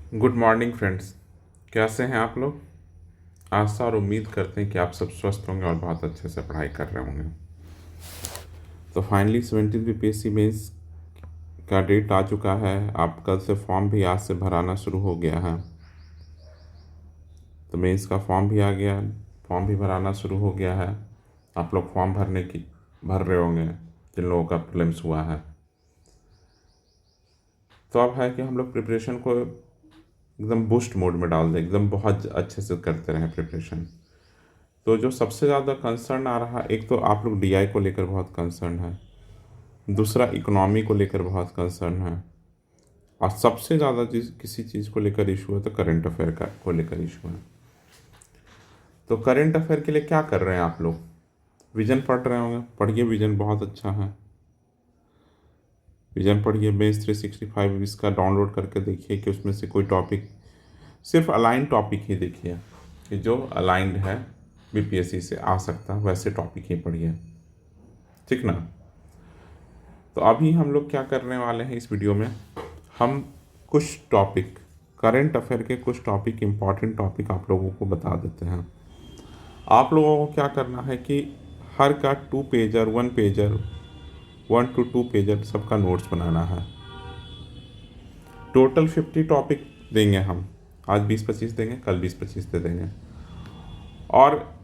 Good morning friends. कैसे हैं आप लोग? आशा और उम्मीद करते हैं कि आप सब स्वस्थ होंगे और बहुत अच्छे से पढ़ाई कर रहे होंगे। तो फाइनली 17वीं बीपीएससी मेंस का डेट आ चुका है। आप कल से फॉर्म भी आज से भराना शुरू हो गया है। तो मेंस का फॉर्म भी आ गया, फॉर्म भी भराना शुरू हो गया है। आप लोग फॉर्म भर रहे होंगे जिन लोगों का प्रीलिम्स हुआ है। तो अब है कि हम लोग प्रिपरेशन को एकदम बूस्ट मोड में डाल दें, एकदम बहुत अच्छे से करते रहें प्रिपरेशन। तो जो सबसे ज़्यादा कंसर्न आ रहा, एक तो आप लोग डीआई को लेकर बहुत कंसर्न है, दूसरा इकोनॉमी को लेकर बहुत कंसर्न है, और सबसे ज़्यादा चीज़ किसी चीज़ को लेकर इशू है तो करंट अफेयर का को लेकर इशू है। तो करंट अफेयर के लिए क्या कर रहे हैं आप लोग? विजन पढ़ रहे होंगे, पढ़िए, विजन बहुत अच्छा है। विजन पढ़िए, बेस 365 इसका डाउनलोड करके देखिए कि उसमें से कोई टॉपिक, सिर्फ अलाइंड टॉपिक ही देखिए कि जो अलाइंड है बीपीएससी से आ सकता है, वैसे टॉपिक ही पढ़िए, ठीक ना। तो अभी हम लोग क्या करने वाले हैं इस वीडियो में, हम कुछ टॉपिक, करंट अफेयर के कुछ टॉपिक, इम्पॉर्टेंट टॉपिक आप लोगों को बता देते हैं। आप लोगों को क्या करना है कि हर का 2 पेजर 1 पेजर 1 to 2 पेजर सबका नोट्स बनाना है। टोटल 50 टॉपिक देंगे हम, आज 20-25 देंगे, कल 20-25 दे देंगे। और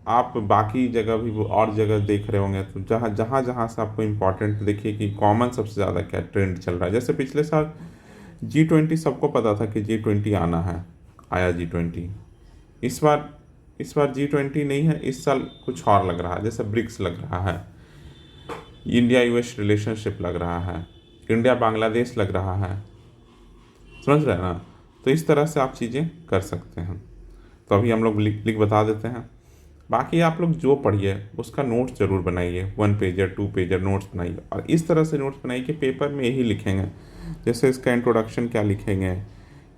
आप बाकी जगह भी और जगह देख रहे होंगे तो जहाँ जहाँ जहाँ से आपको इम्पोर्टेंट देखिए कि कॉमन सबसे ज़्यादा क्या ट्रेंड चल रहा है। जैसे पिछले साल G20 सबको पता था कि G20 आना है, आया G20। इस बार G20 नहीं है, इस साल कुछ और लग रहा है, जैसे ब्रिक्स लग रहा है, इंडिया यूएस रिलेशनशिप लग रहा है, इंडिया बांग्लादेश लग रहा है, समझ रहे हैं ना। तो इस तरह से आप चीज़ें कर सकते हैं। तो अभी हम लोग लिख लिख बता देते हैं। बाकी आप लोग जो पढ़िए उसका नोट्स ज़रूर बनाइए, 1 पेजर 2 पेजर नोट्स बनाइए, और इस तरह से नोट्स बनाइए कि पेपर में यही लिखेंगे। जैसे इसका इंट्रोडक्शन क्या लिखेंगे,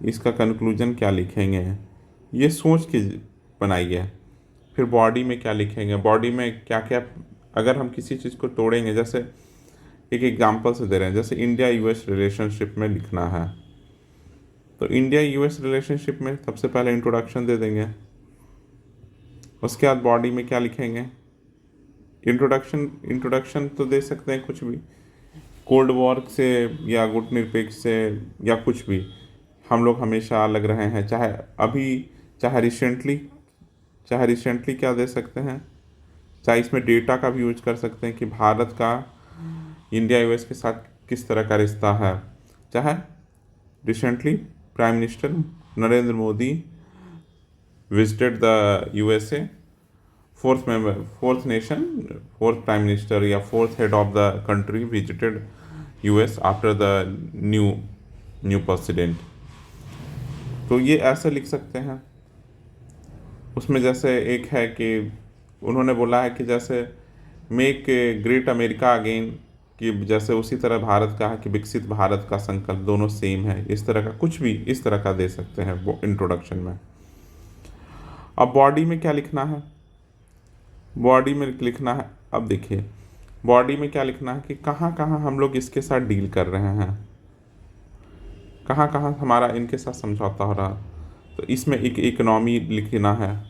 इसका कंक्लूजन क्या लिखेंगे, ये सोच के बनाइए। फिर बॉडी में क्या लिखेंगे, बॉडी में क्या क्या, अगर हम किसी चीज़ को तोड़ेंगे, जैसे एक एग्जांपल से दे रहे हैं, जैसे इंडिया यूएस रिलेशनशिप में लिखना है, तो इंडिया यूएस रिलेशनशिप में सबसे पहले इंट्रोडक्शन दे देंगे। उसके बाद बॉडी में क्या लिखेंगे, इंट्रोडक्शन तो दे सकते हैं कुछ भी, कोल्ड वॉर से या गुटनिरपेक्ष से या कुछ भी। हम लोग हमेशा अलग रहे हैं, चाहे अभी, चाहे रिसेंटली क्या दे सकते हैं, चाहे इसमें डेटा का भी यूज कर सकते हैं कि भारत का इंडिया यूएस के साथ किस तरह का रिश्ता है, चाहे recently prime minister Narendra Modi visited the USA, fourth prime minister या fourth head of the country visited US after the new president. तो ये ऐसे लिख सकते हैं। उसमें जैसे एक है कि उन्होंने बोला है कि जैसे मेक ग्रेट अमेरिका अगेन, कि जैसे उसी तरह भारत का है कि विकसित भारत का संकल्प, दोनों सेम है, इस तरह का कुछ भी इस तरह का दे सकते हैं वो इंट्रोडक्शन में। अब बॉडी में क्या लिखना है, बॉडी में लिखना है, अब देखिए बॉडी में क्या लिखना है कि कहाँ कहाँ हम लोग इसके साथ डील कर रहे हैं, कहाँ कहाँ हमारा इनके साथ समझौता हो रहा। तो इसमें एक इकोनॉमी लिखना है,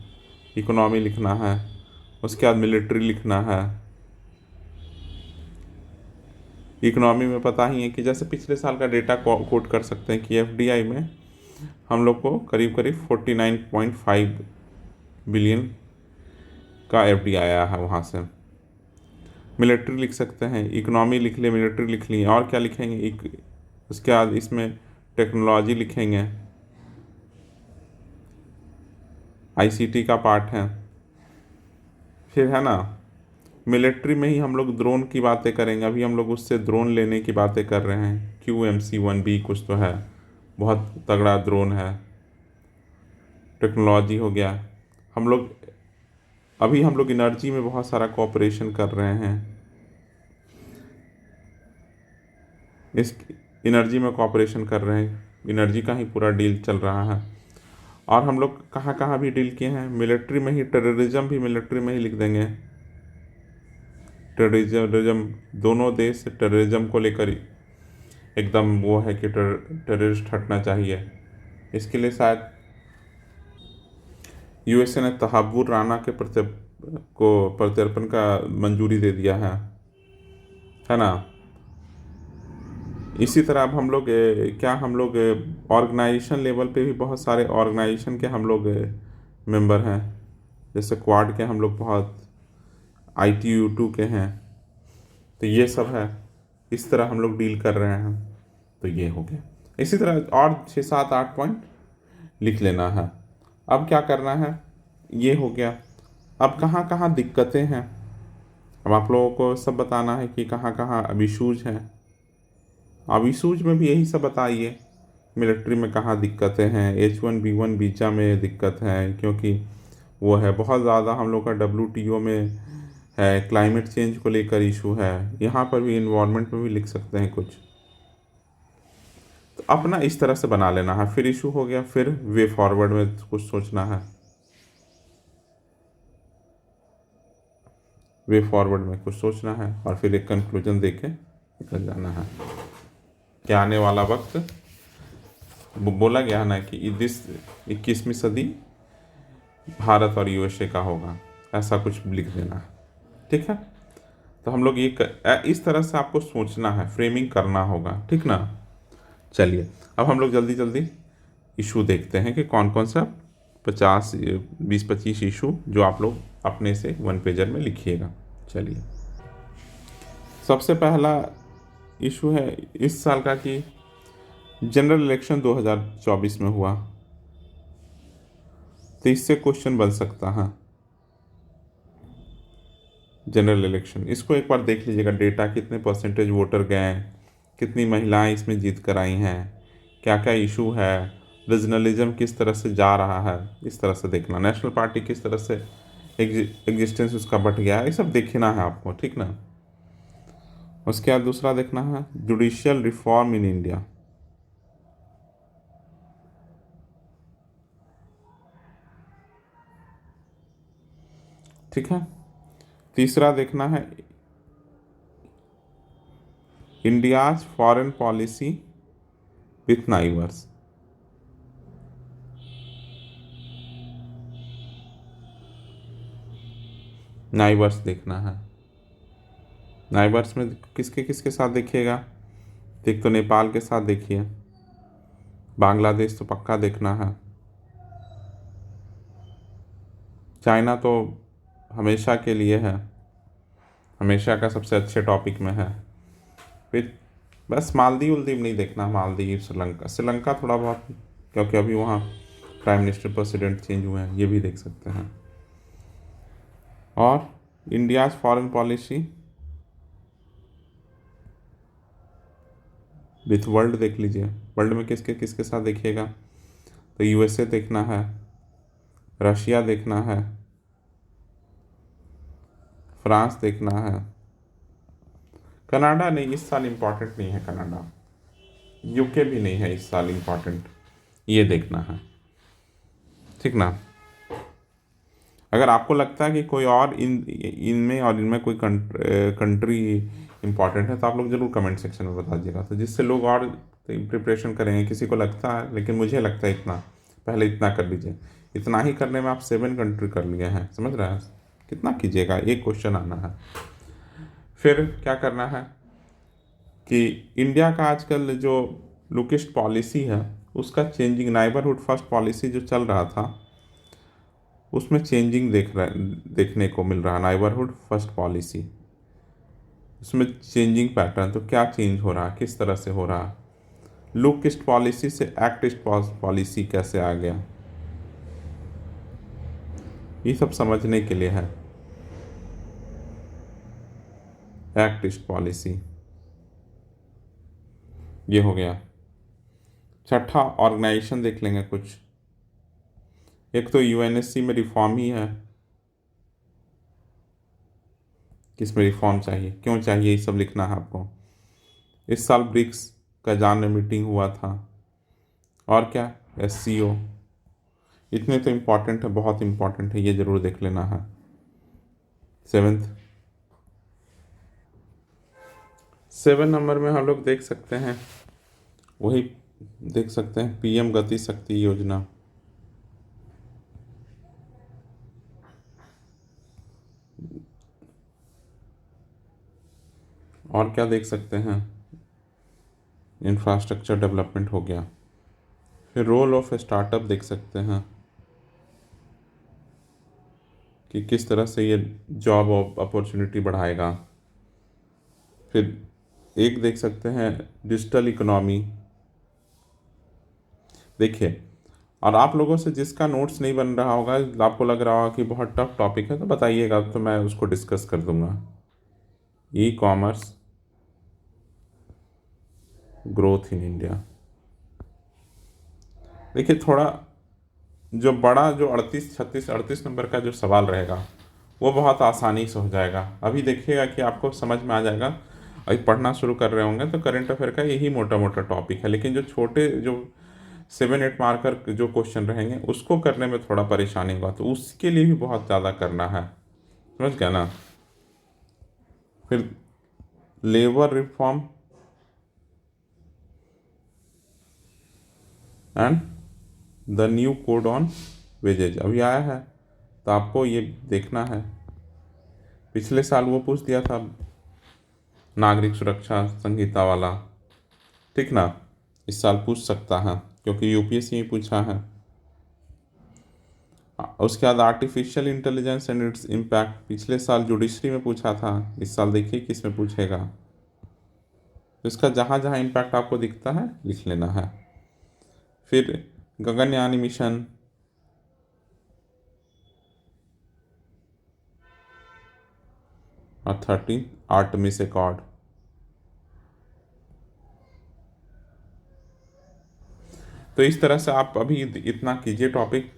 इकोनॉमी लिखना है, उसके बाद मिलिट्री लिखना है। इकोनॉमी में पता ही है कि जैसे पिछले साल का डेटा कोट कर सकते हैं कि एफडीआई में हम लोग को करीब करीब 49.5 बिलियन का एफडीआई आया है वहाँ से। मिलिट्री लिख सकते हैं, इकोनॉमी लिख लिए, मिलिट्री लिख लिए, और क्या लिखेंगे, उसके बाद इसमें टेक्नोलॉजी लिखेंगे, आईसीटी का पार्ट है। फिर है ना, मिलिट्री में ही हम लोग ड्रोन की बातें करेंगे, अभी हम लोग उससे ड्रोन लेने की बातें कर रहे हैं, QMC-1B कुछ तो है, बहुत तगड़ा ड्रोन है। टेक्नोलॉजी हो गया, हम लोग अभी हम लोग एनर्जी में बहुत सारा कोऑपरेशन कर रहे हैं, इस एनर्जी में कोऑपरेशन कर रहे हैं, एनर्जी का ही पूरा डील चल रहा है। और हम लोग कहाँ कहाँ भी डील किए हैं, मिलिट्री में ही, टेररिज्म भी मिलिट्री में ही लिख देंगे। टेररिज्म दोनों देश टेररिज्म को लेकर एकदम वो है कि टेररिस्ट हटना चाहिए, इसके लिए शायद यूएसए ने तहावुर राणा के प्रत्यर्पण का मंजूरी दे दिया है ना। इसी तरह अब हम लोग क्या हम लोग ऑर्गेनाइजेशन लेवल पे भी बहुत सारे ऑर्गेनाइजेशन के हम लोग मेंबर हैं। जैसे क्वाड के हम लोग बहुत, ITU2 के हैं। तो ये सब है, इस तरह हम लोग डील कर रहे हैं। तो ये हो गया। इसी तरह और 6 7 8 पॉइंट लिख लेना है। अब क्या करना है, ये हो गया। अब कहाँ कहाँ दिक्कतें हैं, अब आप लोगों को सब बताना है कि कहाँ कहाँ अब इशूज हैं। अब इशूज में भी यही सब बताइए, मिलिट्री में कहाँ दिक्कतें हैं, H1B1 वीज़ा में दिक्कत है, क्योंकि वो है बहुत ज़्यादा हम लोग का WTO में है, क्लाइमेट चेंज को लेकर इशू है। यहाँ पर भी इन्वायरमेंट में भी लिख सकते हैं कुछ। तो अपना इस तरह से बना लेना है। फिर इशू हो गया, फिर वे फॉरवर्ड में कुछ सोचना है, वे फॉरवर्ड में कुछ सोचना है, और फिर एक कंक्लूजन दे के निकल जाना है। क्या आने वाला वक्त बोला गया है ना कि 21वीं सदी भारत और USA का होगा, ऐसा कुछ लिख देना है। ठीक है। तो हम लोग इस तरह से आपको सोचना है, फ्रेमिंग करना होगा। ठीक ना। चलिए अब हम लोग जल्दी जल्दी इशू देखते हैं कि कौन कौन सा 20 25 इशू जो आप लोग अपने से 1 पेजर में लिखिएगा। चलिए, सबसे पहला इशू है इस साल का कि जनरल इलेक्शन 2024 में हुआ। तो इससे क्वेश्चन बन सकता है, जनरल इलेक्शन, इसको एक बार देख लीजिएगा। डेटा, कितने परसेंटेज वोटर गए, कितनी महिलाएं इसमें जीत कर आई हैं, क्या क्या इशू है, रीजनलिज्म किस तरह से जा रहा है, इस तरह से देखना। नेशनल पार्टी किस तरह से एग्जिस्टेंस उसका बढ़ गया है, ये सब देखना है आपको। ठीक ना। उसके बाद दूसरा देखना है जुडिशियल रिफॉर्म इन इंडिया। ठीक है। तीसरा देखना है India's foreign policy with neighbours. Neighbours देखना है। नाइबर्स में किसके किसके साथ देखिएगा, एक तो नेपाल के साथ देखिए, बांग्लादेश तो पक्का देखना है, चाइना तो हमेशा के लिए है, हमेशा का सबसे अच्छे टॉपिक में है। फिर बस मालदीव उलदीव नहीं देखना, मालदीव श्रीलंका, श्रीलंका थोड़ा बहुत, क्योंकि अभी वहाँ प्राइम मिनिस्टर प्रेसिडेंट चेंज हुए हैं, ये भी देख सकते हैं। और India's foreign policy with world देख लीजिए। वर्ल्ड में किसके किसके साथ देखिएगा, तो USA देखना है, रशिया देखना है, फ्रांस देखना है, कनाडा नहीं, इस साल इम्पोर्टेंट नहीं है कनाडा, UK भी नहीं है इस साल इम्पोर्टेंट, ये देखना है। ठीक ना। अगर आपको लगता है कि कोई और इनमें और इनमें कोई कंट्री इम्पॉर्टेंट है, तो आप लोग ज़रूर कमेंट सेक्शन में बता दीजिएगा, तो जिससे लोग और प्रिपरेशन करेंगे। किसी को लगता है, लेकिन मुझे लगता है इतना, पहले इतना कर लीजिए। इतना ही करने में आप 7 कंट्री कर लिए हैं, समझ रहे हैं। कितना कीजिएगा, एक क्वेश्चन आना है। फिर क्या करना है कि इंडिया का आजकल जो लुकिस्ट पॉलिसी है, उसका चेंजिंग, नाइबरहुड फर्स्ट पॉलिसी जो चल रहा था, उसमें चेंजिंग देखने को मिल रहा। नाइबरहुड फर्स्ट पॉलिसी, उसमें चेंजिंग पैटर्न, तो क्या चेंज हो रहा, किस तरह से हो रहा, लुक ईस्ट पॉलिसी से एक्ट ईस्ट पॉलिसी कैसे आ गया, ये सब समझने के लिए है। एक्ट ईस्ट पॉलिसी, ये हो गया। छठा ऑर्गेनाइजेशन देख लेंगे कुछ। एक तो UNSC में रिफॉर्म ही है, किसमें रिफॉर्म चाहिए, क्यों चाहिए, ये सब लिखना है आपको। इस साल ब्रिक्स का जान में मीटिंग हुआ था, और क्या, SCO, इतने तो इम्पॉर्टेंट है, बहुत इम्पॉर्टेंट है, ये ज़रूर देख लेना है। 7 नंबर में हम लोग देख सकते हैं वही देख सकते हैं पीएम गति शक्ति योजना, और क्या देख सकते हैं, इंफ्रास्ट्रक्चर डेवलपमेंट हो गया। फिर रोल ऑफ स्टार्टअप देख सकते हैं कि किस तरह से ये जॉब अपॉर्चुनिटी बढ़ाएगा। फिर एक देख सकते हैं डिजिटल इकोनॉमी। देखिए, और आप लोगों से जिसका नोट्स नहीं बन रहा होगा, आपको लग रहा होगा कि बहुत टफ टॉपिक है, तो बताइएगा, तो मैं उसको डिस्कस कर दूंगा। E commerce growth in India. देखिए, थोड़ा जो बड़ा जो 38 नंबर का जो सवाल रहेगा वो बहुत आसानी से हो जाएगा। अभी देखिएगा कि आपको समझ में आ जाएगा। अभी पढ़ना शुरू कर रहे होंगे तो करंट अफेयर का यही मोटा मोटा टॉपिक है, लेकिन जो छोटे जो 7-8 मार्कर जो क्वेश्चन रहेंगे उसको करने में थोड़ा परेशानी होगा, तो उसके लिए भी बहुत ज़्यादा करना है, समझ गया ना। फिर labour reform and the new code on wages अभी आया है, तो आपको ये देखना है। पिछले साल वो पूछ दिया था नागरिक सुरक्षा संहिता वाला, ठीक ना। इस साल पूछ सकता है क्योंकि यूपीएससी में पूछा है। उसके बाद artificial intelligence and its impact पिछले साल जुडिशरी में पूछा था, इस साल देखिए किस में पूछेगा। तो इसका जहाँ जहाँ इम्पैक्ट आपको दिखता है लिख लेना है। फिर गगनयान मिशन, और 13 आर्टमिस अकॉर्ड। तो इस तरह से आप अभी इतना कीजिए टॉपिक।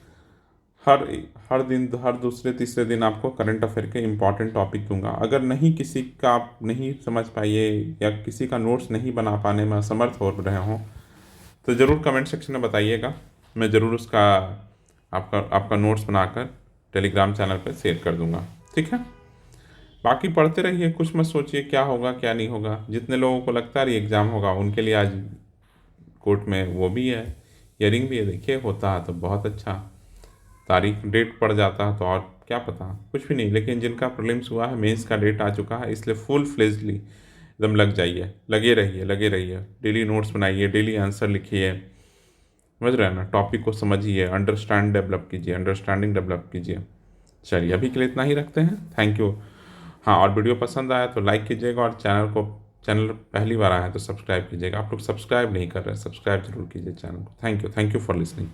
हर हर दिन, हर दूसरे तीसरे दिन आपको करंट अफेयर के इम्पॉर्टेंट टॉपिक दूंगा। अगर नहीं किसी का आप नहीं समझ पाइए या किसी का नोट्स नहीं बना पाने में असमर्थ हो रहे हों, तो ज़रूर कमेंट सेक्शन में बताइएगा। मैं ज़रूर उसका आपका आपका नोट्स बनाकर टेलीग्राम चैनल पर शेयर कर दूंगा, ठीक है। बाकी पढ़ते रहिए, कुछ मत सोचिए क्या होगा क्या नहीं होगा। जितने लोगों को लगता है एग्ज़ाम होगा उनके लिए आज कोर्ट में वो भी है, हियरिंग भी है। देखिए, होता है तो बहुत अच्छा, तारीख डेट पड़ जाता है तो और क्या पता, कुछ भी नहीं। लेकिन जिनका प्रीलिम्स हुआ है, मेंस का डेट आ चुका है, इसलिए फुल फ्लेजली एकदम लग जाइए, लगे रहिए। डेली नोट्स बनाइए, डेली आंसर लिखिए, समझ रहे हैं ना। टॉपिक को समझिए, अंडरस्टैंडिंग डेवलप कीजिए। चलिए, अभी के लिए इतना ही रखते हैं। Thank you. हाँ, और वीडियो पसंद आया तो लाइक कीजिएगा, और चैनल पहली बार आया है तो सब्सक्राइब कीजिएगा। आप लोग सब्सक्राइब नहीं कर रहे हैं, सब्सक्राइब जरूर कीजिए चैनल को। Thank you for listening.